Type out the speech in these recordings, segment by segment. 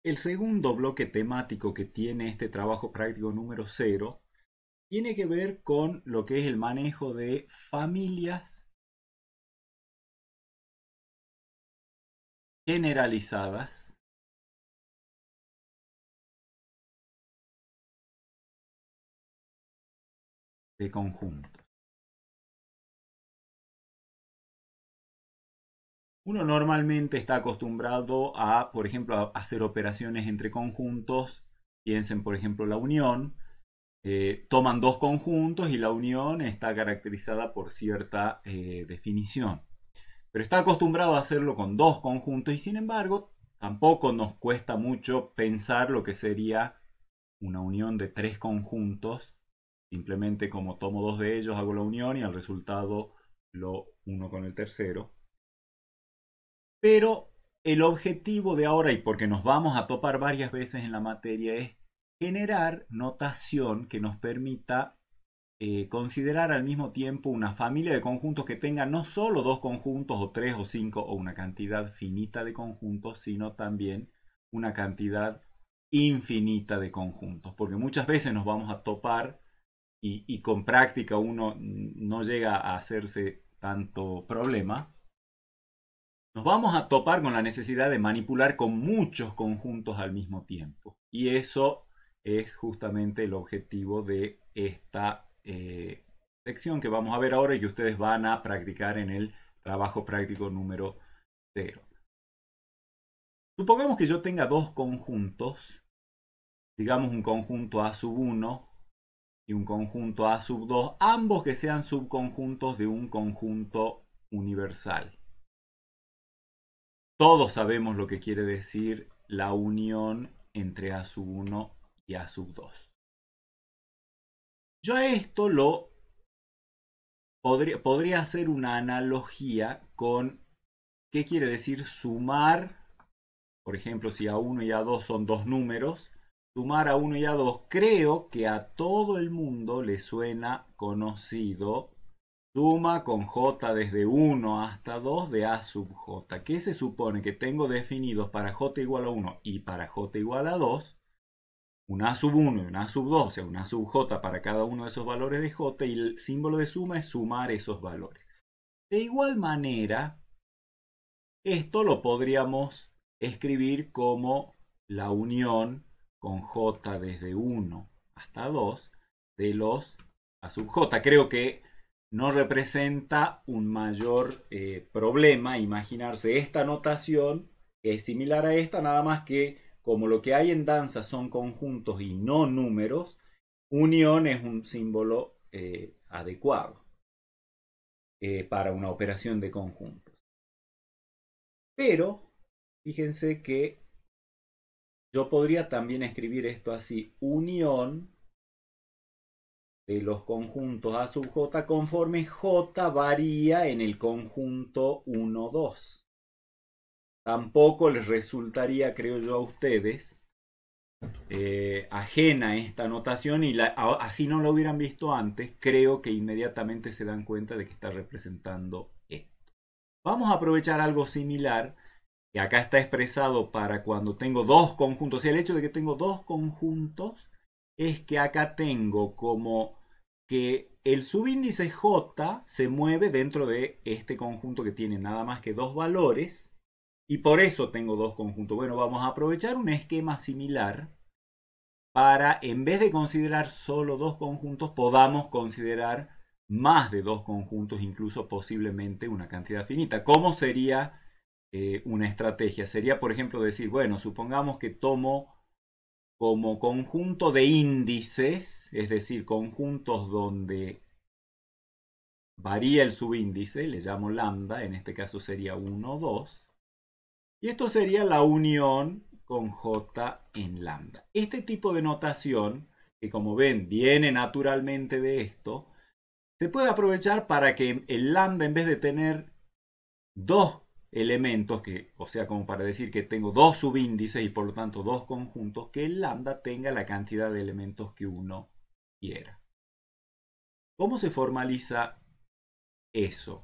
El segundo bloque temático que tiene este trabajo práctico número 0 tiene que ver con lo que es el manejo de familias generalizadas de conjuntos. Uno normalmente está acostumbrado a, por ejemplo, a hacer operaciones entre conjuntos. Piensen, por ejemplo, la unión. Toman dos conjuntos y la unión está caracterizada por cierta definición. Pero está acostumbrado a hacerlo con dos conjuntos y sin embargo tampoco nos cuesta mucho pensar lo que sería una unión de tres conjuntos. Simplemente como tomo dos de ellos hago la unión y al resultado lo uno con el tercero. Pero el objetivo de ahora, y porque nos vamos a topar varias veces en la materia, es generar notación que nos permita considerar al mismo tiempo una familia de conjuntos que tenga no solo dos conjuntos o tres o cinco o una cantidad finita de conjuntos, sino también una cantidad infinita de conjuntos. Porque muchas veces nos vamos a topar y con práctica uno no llega a hacerse tanto problema. Nos vamos a topar con la necesidad de manipular con muchos conjuntos al mismo tiempo. Y eso es justamente el objetivo de esta sección que vamos a ver ahora y que ustedes van a practicar en el trabajo práctico número 0. Supongamos que yo tenga dos conjuntos, digamos un conjunto A sub 1 y un conjunto A sub 2, ambos que sean subconjuntos de un conjunto universal. Todos sabemos lo que quiere decir la unión entre A sub 1 y A sub 2. Yo a esto lo podría hacer una analogía con qué quiere decir sumar. Por ejemplo, si A1 y A2 son dos números, sumar A1 y A2 creo que a todo el mundo le suena conocido. Suma con J desde 1 hasta 2 de A sub J. ¿Qué se supone que tengo definidos para J igual a 1 y para J igual a 2? Un A sub 1 y un A sub 2, o sea, un A sub J para cada uno de esos valores de J y el símbolo de suma es sumar esos valores. De igual manera, esto lo podríamos escribir como la unión con J desde 1 hasta 2 de los A sub J. Creo que no representa un mayor problema imaginarse esta notación que es similar a esta, nada más que como lo que hay en danza son conjuntos y no números, unión es un símbolo adecuado para una operación de conjuntos. Pero fíjense que yo podría también escribir esto así, unión de los conjuntos A sub J conforme J varía en el conjunto 1, 2. Tampoco les resultaría, creo yo, a ustedes ajena esta notación y así no lo hubieran visto antes, creo que inmediatamente se dan cuenta de que está representando esto. Vamos a aprovechar algo similar que acá está expresado para cuando tengo dos conjuntos. O sea, el hecho de que tengo dos conjuntos es que acá tengo como que el subíndice J se mueve dentro de este conjunto que tiene nada más que dos valores y por eso tengo dos conjuntos. Bueno, vamos a aprovechar un esquema similar para, en vez de considerar solo dos conjuntos, podamos considerar más de dos conjuntos, incluso posiblemente una cantidad finita. ¿Cómo sería una estrategia? Sería, por ejemplo, decir, bueno, supongamos que tomo como conjunto de índices, es decir, conjuntos donde varía el subíndice, le llamo lambda, en este caso sería 1, 2, y esto sería la unión con J en lambda. Este tipo de notación, que como ven viene naturalmente de esto, se puede aprovechar para que el lambda, en vez de tener dos elementos, o sea, como para decir que tengo dos subíndices y por lo tanto dos conjuntos, que el lambda tenga la cantidad de elementos que uno quiera. ¿Cómo se formaliza eso?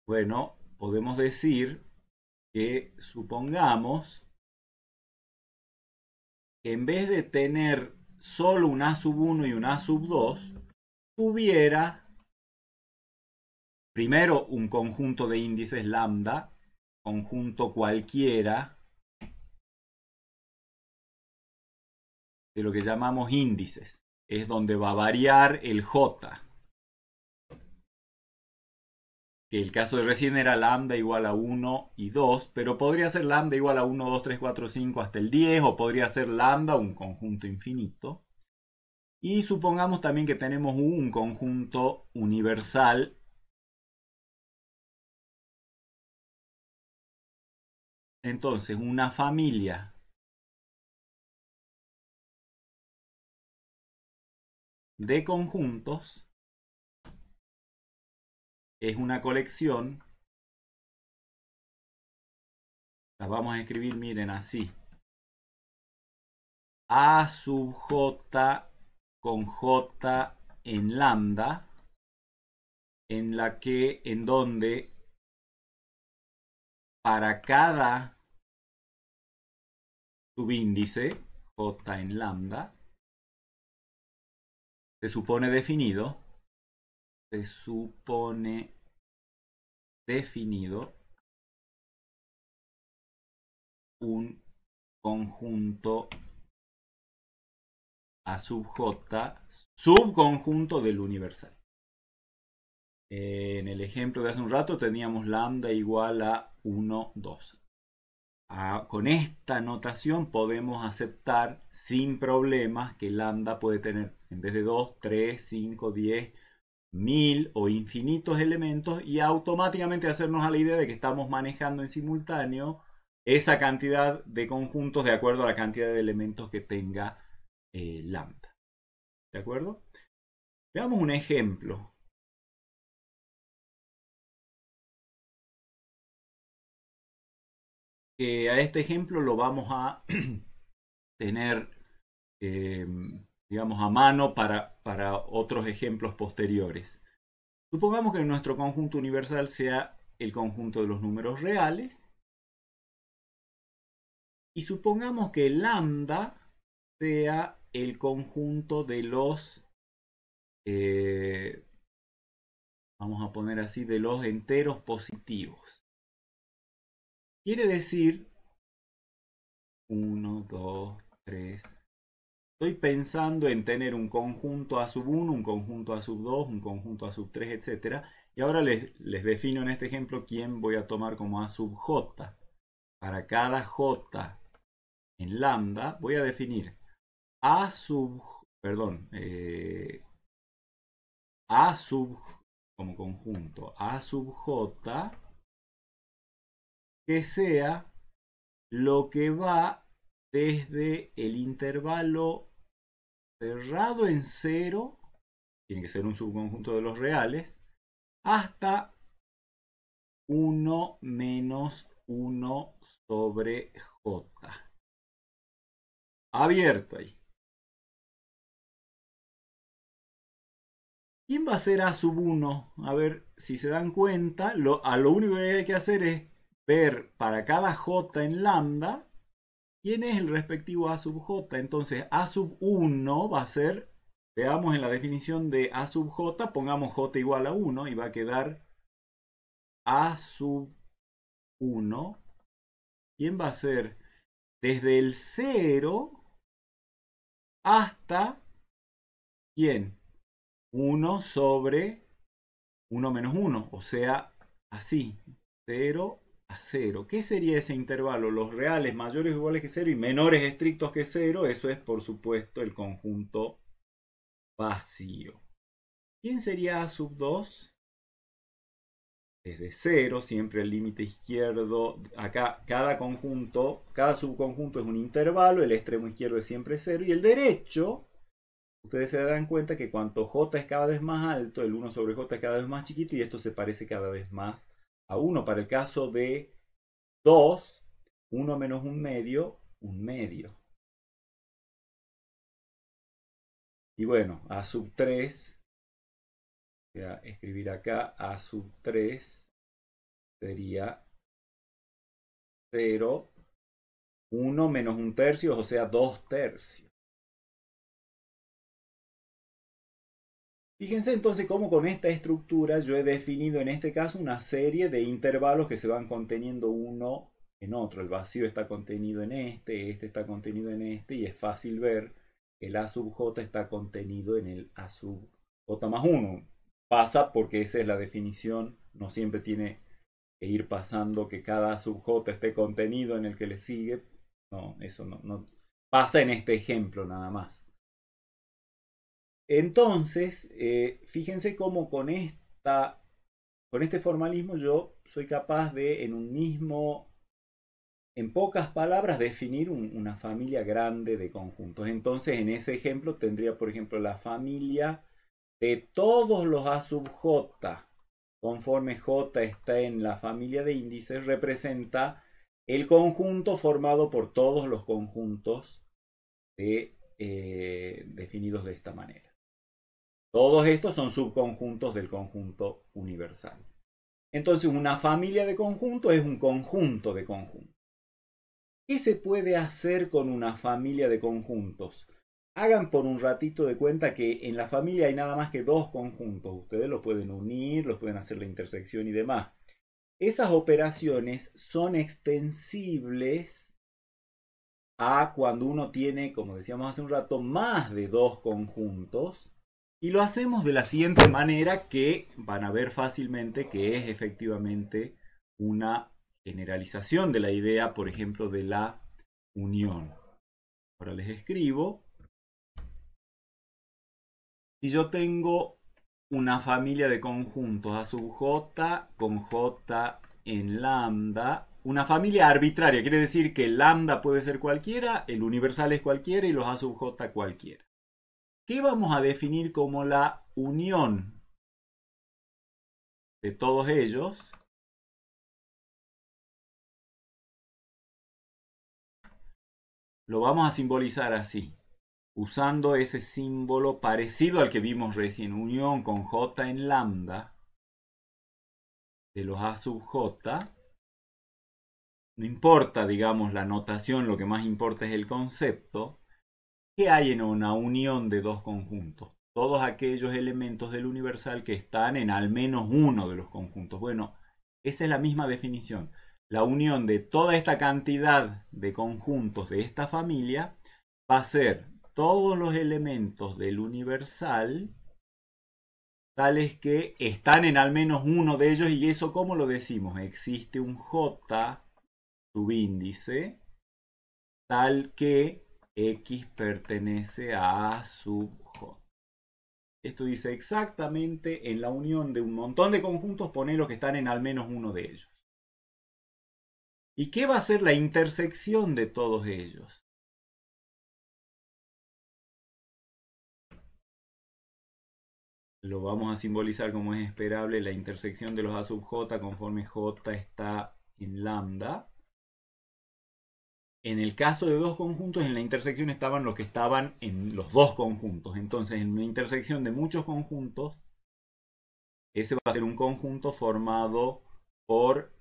Bueno, podemos decir que supongamos en vez de tener solo un A sub 1 y un A sub 2, tuviera primero un conjunto de índices lambda, conjunto cualquiera de lo que llamamos índices. Es donde va a variar el J. Que el caso de recién era lambda igual a 1 y 2, pero podría ser lambda igual a 1, 2, 3, 4, 5 hasta el 10, o podría ser lambda un conjunto infinito. Y supongamos también que tenemos un conjunto universal entonces una familia de conjuntos es una colección, la vamos a escribir, miren, así. A sub j con j en lambda, en donde para cada subíndice j en lambda se supone definido un conjunto A sub j, subconjunto del universal. En el ejemplo de hace un rato teníamos lambda igual a 1, 2. Con esta notación podemos aceptar sin problemas que lambda puede tener en vez de 2, 3, 5, 10, 1000 o infinitos elementos, y automáticamente hacernos a la idea de que estamos manejando en simultáneo esa cantidad de conjuntos de acuerdo a la cantidad de elementos que tenga lambda. ¿De acuerdo? Veamos un ejemplo. A este ejemplo lo vamos a tener, digamos, a mano para otros ejemplos posteriores. Supongamos que nuestro conjunto universal sea el conjunto de los números reales. Y supongamos que lambda sea el conjunto de los, vamos a poner así, de los enteros positivos. Quiere decir 1, 2, 3. Estoy pensando en tener un conjunto A sub 1, un conjunto A sub 2, un conjunto A sub 3, etc. Y ahora les defino en este ejemplo quién voy a tomar como A sub j. Para cada j en lambda voy a definir A sub, perdón, A sub como conjunto A sub j que sea lo que va desde el intervalo cerrado en 0, tiene que ser un subconjunto de los reales, hasta 1 menos 1 sobre j. Abierto ahí. ¿Quién va a ser A sub 1? A ver, si se dan cuenta, lo único que hay que hacer es ver para cada j en lambda quién es el respectivo A sub j. Entonces A sub 1 va a ser, veamos en la definición de A sub j, pongamos j igual a 1 y va a quedar A sub 1. ¿Quién va a ser? Desde el 0 hasta, ¿quién? 1 sobre 1 menos 1, o sea, así, 0 a 0. ¿Qué sería ese intervalo? Los reales mayores o iguales que 0 y menores estrictos que 0, eso es por supuesto el conjunto vacío. ¿Quién sería A sub 2? Desde 0, siempre el límite izquierdo, acá cada conjunto, cada subconjunto es un intervalo, el extremo izquierdo es siempre 0 y el derecho, ustedes se darán cuenta que cuanto j es cada vez más alto, el 1 sobre j es cada vez más chiquito y esto se parece cada vez más a 1. Para el caso de 2, 1 menos un medio, un medio. Y bueno, A sub 3, voy a escribir acá, A sub 3 sería 0 1 menos 1/3, o sea, 2/3. Fíjense entonces cómo con esta estructura yo he definido en este caso una serie de intervalos que se van conteniendo uno en otro. El vacío está contenido en este está contenido en este, y es fácil ver que el A sub j está contenido en el A sub j más 1. Pasa porque esa es la definición, no siempre tiene que ir pasando que cada A sub j esté contenido en el que le sigue. No, eso no pasa en este ejemplo nada más. Entonces, fíjense cómo con este formalismo yo soy capaz de en pocas palabras, definir una familia grande de conjuntos. Entonces, en ese ejemplo tendría, por ejemplo, la familia de todos los A sub j, conforme j está en la familia de índices, representa el conjunto formado por todos los conjuntos definidos de esta manera. Todos estos son subconjuntos del conjunto universal. Entonces, una familia de conjuntos es un conjunto de conjuntos. ¿Qué se puede hacer con una familia de conjuntos? Hagan por un ratito de cuenta que en la familia hay nada más que dos conjuntos. Ustedes los pueden unir, los pueden hacer la intersección y demás. Esas operaciones son extensibles a cuando uno tiene, como decíamos hace un rato, más de dos conjuntos. Y lo hacemos de la siguiente manera, que van a ver fácilmente que es efectivamente una generalización de la idea, por ejemplo, de la unión. Ahora les escribo. Si yo tengo una familia de conjuntos A sub j con j en lambda, una familia arbitraria, quiere decir que el lambda puede ser cualquiera, el universal es cualquiera y los A sub j cualquiera. ¿Qué vamos a definir como la unión de todos ellos? Lo vamos a simbolizar así, usando ese símbolo parecido al que vimos recién, unión con j en lambda de los A sub j. No importa, digamos, la notación, lo que más importa es el concepto. ¿Qué hay en una unión de dos conjuntos? Todos aquellos elementos del universal que están en al menos uno de los conjuntos. Bueno, esa es la misma definición. La unión de toda esta cantidad de conjuntos de esta familia va a ser todos los elementos del universal tales que están en al menos uno de ellos. ¿Y eso cómo lo decimos? Existe un j subíndice tal que x pertenece a A sub j. Esto dice exactamente en la unión de un montón de conjuntos, poner los que están en al menos uno de ellos. ¿Y qué va a ser la intersección de todos ellos? Lo vamos a simbolizar como es esperable, la intersección de los A sub j conforme j está en lambda. En el caso de dos conjuntos, en la intersección estaban los que estaban en los dos conjuntos. Entonces, en una intersección de muchos conjuntos, ese va a ser un conjunto formado por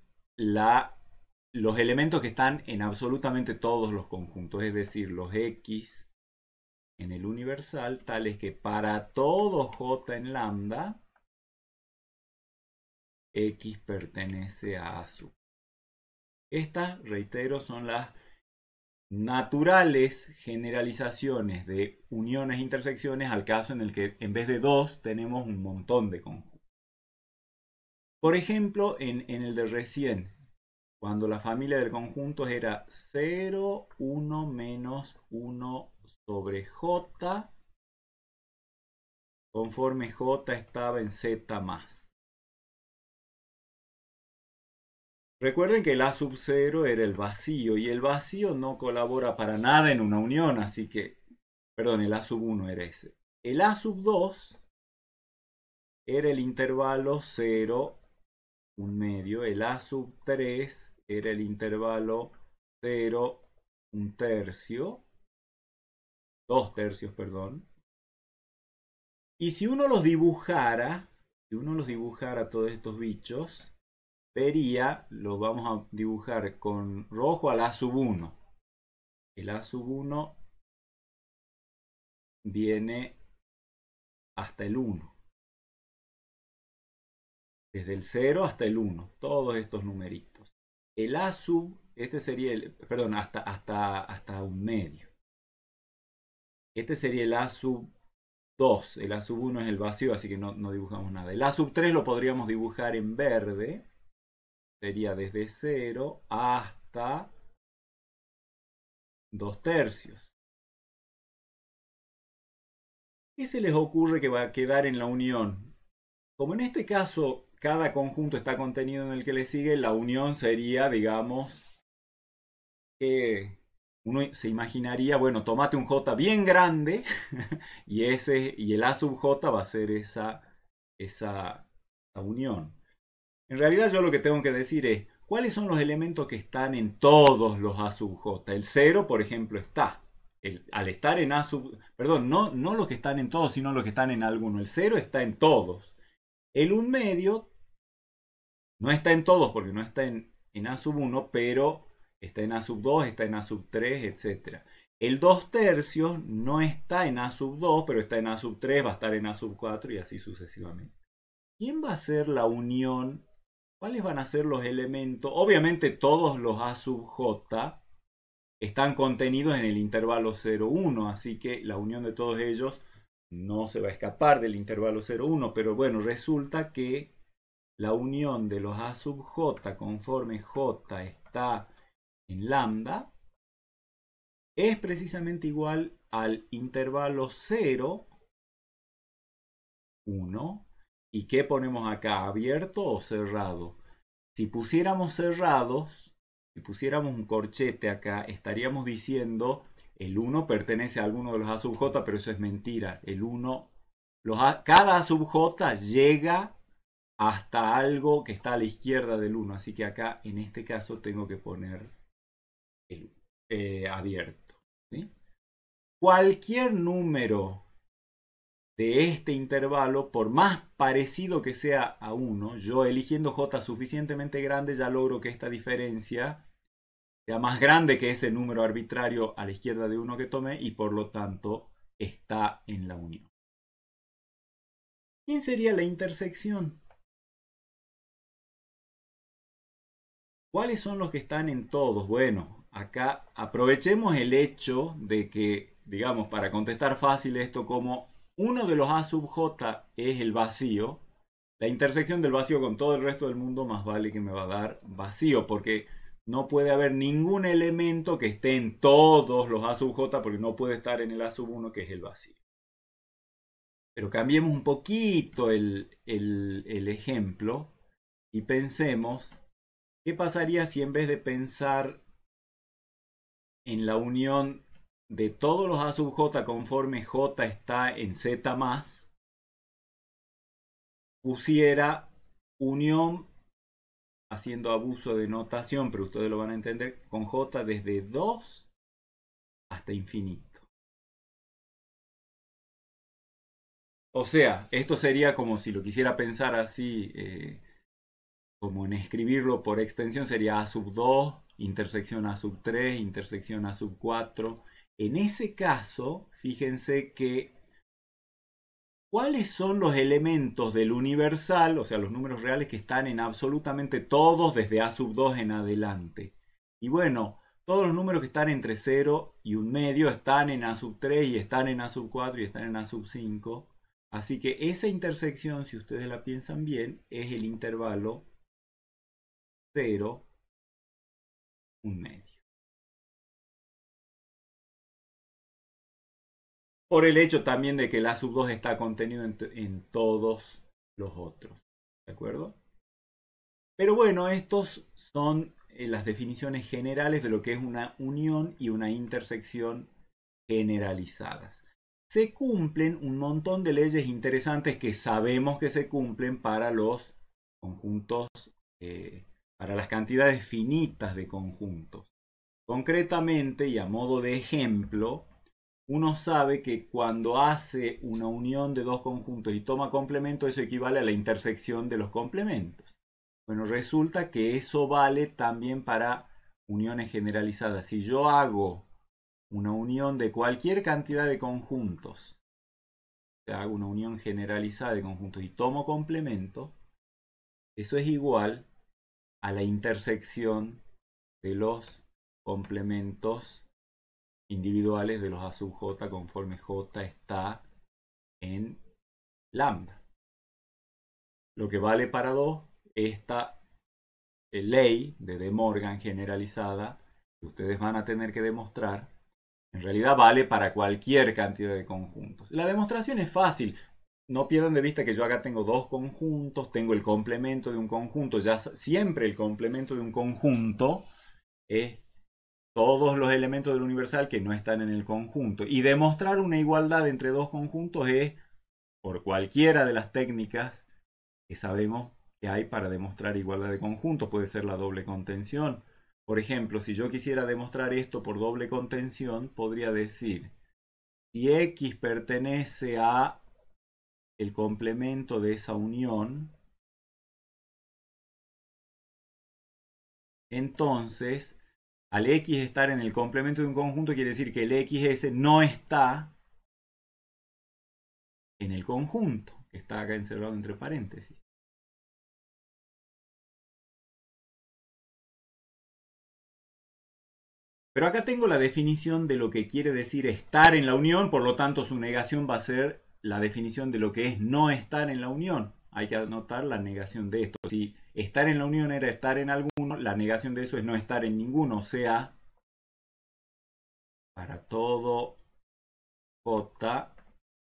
los elementos que están en absolutamente todos los conjuntos. Es decir, los x en el universal, tales que para todo j en lambda, x pertenece a A sub. Estas, reitero, son las naturales generalizaciones de uniones e intersecciones al caso en el que en vez de dos tenemos un montón de conjuntos. Por ejemplo, en el de recién, cuando la familia de conjuntos era 0, 1 menos 1 sobre j, conforme j estaba en z más. Recuerden que el A sub 0 era el vacío, y el vacío no colabora para nada en una unión, así que, perdón, el A sub 1 era ese. El A sub 2 era el intervalo 0, 1 medio. El A sub 3 era el intervalo 0, 1 tercio. 2 tercios, perdón. Y si uno los dibujara, todos estos bichos, vería, los vamos a dibujar con rojo al A sub 1. el A sub 1 viene hasta el 1. Desde el 0 hasta el 1. Todos estos numeritos. El A sub, este sería el, perdón, hasta un medio. Este sería el A sub 2. El A sub 1 es el vacío, así que no dibujamos nada. El A sub 3 lo podríamos dibujar en verde. Sería desde 0 hasta 2 tercios. ¿Qué se les ocurre que va a quedar en la unión? Como en este caso cada conjunto está contenido en el que le sigue, la unión sería, digamos, que uno se imaginaría, bueno, tomate un J bien grande y el A sub J va a ser esa unión. En realidad yo lo que tengo que decir es, ¿cuáles son los elementos que están en todos los A sub J? El 0, por ejemplo, está. Al estar en A sub... Perdón, no los que están en todos, sino los que están en alguno. El 0 está en todos. El 1 medio no está en todos porque no está en A sub 1, pero está en A sub 2, está en A sub 3, etc. El 2 tercios no está en A sub 2, pero está en A sub 3, va a estar en A sub 4 y así sucesivamente. ¿Quién va a ser la unión? ¿Cuáles van a ser los elementos? Obviamente todos los A sub J están contenidos en el intervalo 0, 1, así que la unión de todos ellos no se va a escapar del intervalo 0, 1, pero bueno, resulta que la unión de los A sub J conforme J está en lambda es precisamente igual al intervalo 0, 1. ¿Y qué ponemos acá? ¿Abierto o cerrado? Si pusiéramos cerrados, si pusiéramos un corchete acá, estaríamos diciendo el 1 pertenece a alguno de los A sub J, pero eso es mentira. El 1, cada A sub J llega hasta algo que está a la izquierda del 1. Así que acá, en este caso, tengo que poner el abierto. ¿Sí? Cualquier número de este intervalo, por más parecido que sea a 1, yo eligiendo J suficientemente grande ya logro que esta diferencia sea más grande que ese número arbitrario a la izquierda de 1 que tomé y por lo tanto está en la unión. ¿Quién sería la intersección? ¿Cuáles son los que están en todos? Bueno, acá aprovechemos el hecho de que, digamos, para contestar fácil esto, como uno de los A sub J es el vacío, la intersección del vacío con todo el resto del mundo más vale que me va a dar vacío, porque no puede haber ningún elemento que esté en todos los A sub J, porque no puede estar en el A sub 1, que es el vacío. Pero cambiemos un poquito el ejemplo y pensemos, ¿qué pasaría si en vez de pensar en la unión de todos los A sub J conforme J está en Z más, pusiera unión, haciendo abuso de notación, pero ustedes lo van a entender, con J desde 2 hasta infinito? O sea, esto sería como si lo quisiera pensar así, como en escribirlo por extensión, sería A sub 2, intersección A sub 3, intersección A sub 4. En ese caso, fíjense que ¿cuáles son los elementos del universal, o sea, los números reales que están en absolutamente todos desde A sub 2 en adelante? Y bueno, todos los números que están entre 0 y un medio están en A sub 3 y están en A sub 4 y están en A sub 5. Así que esa intersección, si ustedes la piensan bien, es el intervalo 0, un medio. Por el hecho también de que el A sub 2 está contenido en todos los otros. ¿De acuerdo? Pero bueno, estos son las definiciones generales de lo que es una unión y una intersección generalizadas. Se cumplen un montón de leyes interesantes que sabemos que se cumplen para los conjuntos, para las cantidades finitas de conjuntos. Concretamente, y a modo de ejemplo, uno sabe que cuando hace una unión de dos conjuntos y toma complemento, eso equivale a la intersección de los complementos. Bueno, resulta que eso vale también para uniones generalizadas. Si yo hago una unión de cualquier cantidad de conjuntos, o sea, hago una unión generalizada de conjuntos y tomo complemento, eso es igual a la intersección de los complementos individuales de los A sub j conforme j está en lambda. Lo que vale para 2, esta ley de De Morgan generalizada que ustedes van a tener que demostrar, en realidad vale para cualquier cantidad de conjuntos. La demostración es fácil. No pierdan de vista que yo acá tengo dos conjuntos, tengo el complemento de un conjunto, ya siempre el complemento de un conjunto es todos los elementos del universal que no están en el conjunto. Y demostrar una igualdad entre dos conjuntos es por cualquiera de las técnicas que sabemos que hay para demostrar igualdad de conjuntos. Puede ser la doble contención. Por ejemplo, si yo quisiera demostrar esto por doble contención, podría decir, si X pertenece a el complemento de esa unión, entonces al X estar en el complemento de un conjunto quiere decir que el XS no está en el conjunto, que está acá encerrado entre paréntesis. Pero acá tengo la definición de lo que quiere decir estar en la unión, por lo tanto su negación va a ser la definición de lo que es no estar en la unión. Hay que anotar la negación de esto. Si estar en la unión era estar en alguno, la negación de eso es no estar en ninguno. O sea, para todo j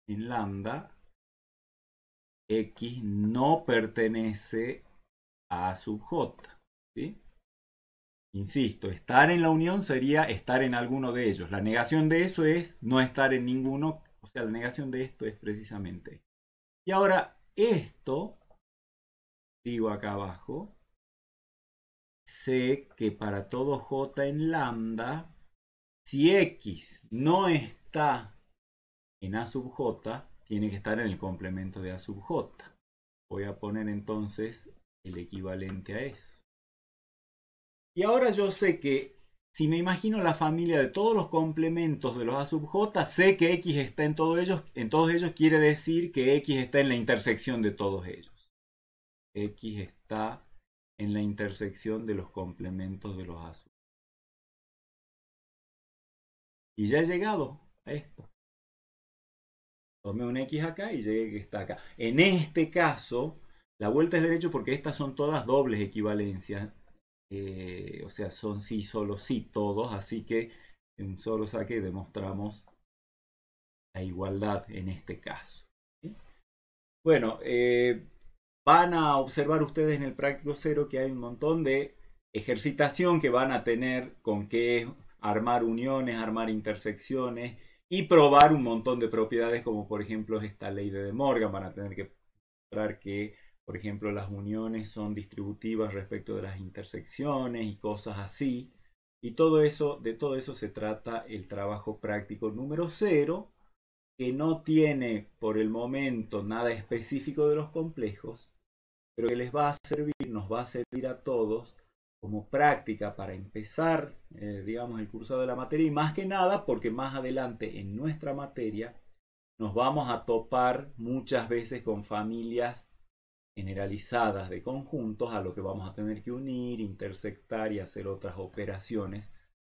en lambda, x no pertenece a sub j. ¿Sí? Insisto, estar en la unión sería estar en alguno de ellos. La negación de eso es no estar en ninguno. O sea, la negación de esto es precisamente. Y ahora, esto, digo acá abajo, sé que para todo j en lambda, si x no está en a sub j, tiene que estar en el complemento de a sub j. Voy a poner entonces el equivalente a eso. Y ahora yo sé que si me imagino la familia de todos los complementos de los A sub j, sé que X está en todos ellos quiere decir que X está en la intersección de todos ellos. X está en la intersección de los complementos de los A sub. Y ya he llegado a esto. Tomé un X acá y llegué que está acá. En este caso, la vuelta es derecho porque estas son todas dobles equivalencias. O sea, son sí, solo sí todos, así que en un solo saque demostramos la igualdad en este caso. ¿Sí? Bueno, van a observar ustedes en el práctico cero que hay un montón de ejercitación que van a tener con qué armar uniones, armar intersecciones y probar un montón de propiedades como por ejemplo esta ley de De Morgan. Van a tener que mostrar que por ejemplo, las uniones son distributivas respecto de las intersecciones y cosas así. Y todo eso, de todo eso se trata el trabajo práctico número 0, que no tiene por el momento nada específico de los complejos, pero que les va a servir, nos va a servir a todos como práctica para empezar, digamos, el cursado de la materia y más que nada porque más adelante en nuestra materia nos vamos a topar muchas veces con familias generalizadas de conjuntos a lo que vamos a tener que unir, intersectar y hacer otras operaciones,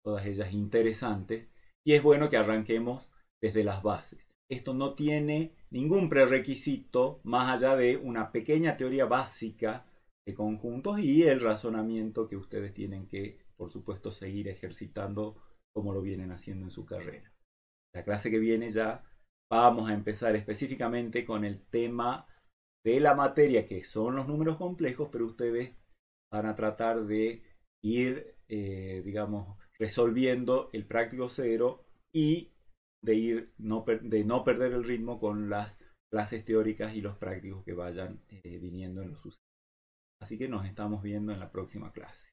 todas ellas interesantes, y es bueno que arranquemos desde las bases. Esto no tiene ningún prerequisito más allá de una pequeña teoría básica de conjuntos y el razonamiento que ustedes tienen que, por supuesto, seguir ejercitando como lo vienen haciendo en su carrera. La clase que viene ya vamos a empezar específicamente con el tema de la materia que son los números complejos, pero ustedes van a tratar de ir, digamos, resolviendo el práctico cero y de no perder el ritmo con las clases teóricas y los prácticos que vayan viniendo en los sucesivos. Así que nos estamos viendo en la próxima clase.